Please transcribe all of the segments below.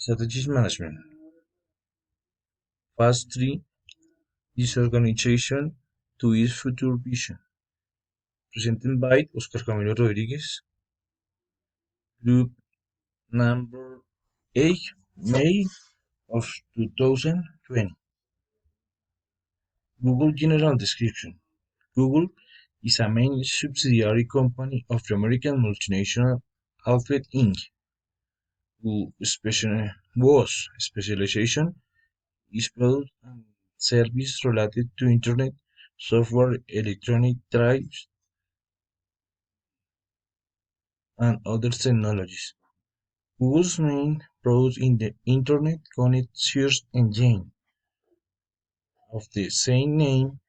Strategic management. Phase 3. Disorganization to its future vision. Presented by Oscar Camilo Rodriguez. Group number 8, May of 2020. Google General Description. Google is a main subsidiary company of the American multinational Alphabet Inc., whose specialization is product and service related to Internet, software, electronic drives, and other technologies. Google's main product in the Internet Connect search engine of the same name,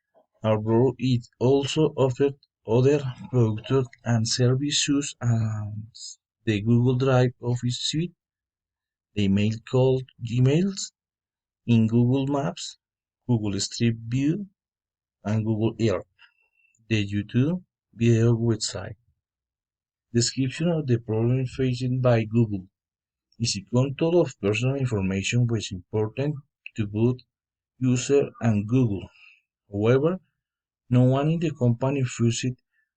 although it also offered other products and services as the Google Drive Office Suite, the email called Gmails, in Google Maps, Google Street View, and Google Earth, the YouTube video website. Description of the problem faced by Google is the control of personal information which is important to both user and Google. However, no one in the company fussed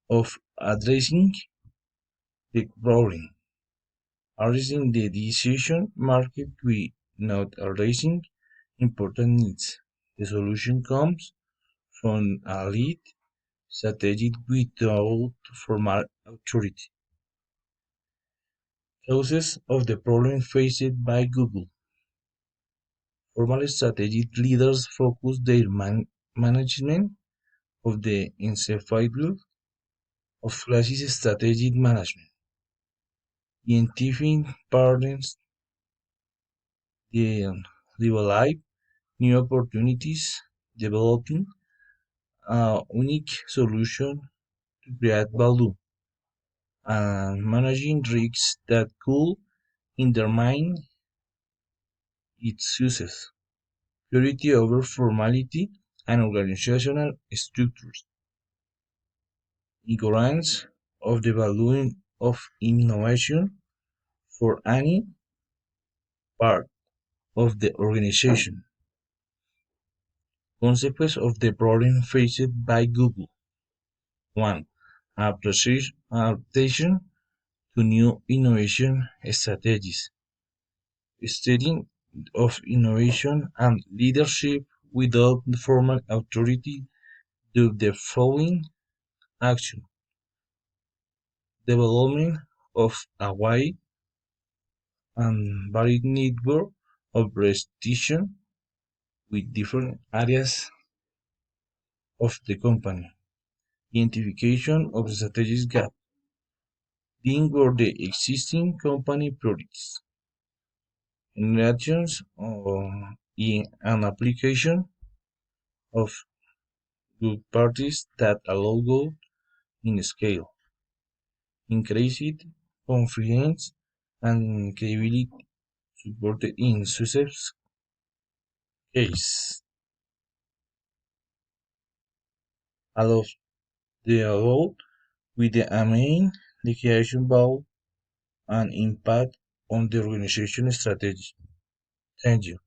of addressing the problem. Addressing the decision market with not addressing important needs. The solution comes from a lead strategy without formal authority. Causes of the problem faced by Google. Formal strategic leaders focus their management of the encephalopathy of crisis strategic management, identifying patterns, develop new opportunities, developing a unique solution to create value, and managing risks that could undermine its success. Purity over formality and organizational structures. Ignorance of the value of innovation for any part of the organization. Consequences of the problem faced by Google. 1. Adaptation to new innovation strategies. Studying of innovation and leadership without formal authority do the following action. Development of a wide and varied network of precision with different areas of the company. Identification of strategic gap. Being where the existing company products. Generations in an application of good parties that allow growth in scale. Increased confidence and credibility supported in success case. All of the above with the aim, the creation value and impact on the organization strategy. Thank you.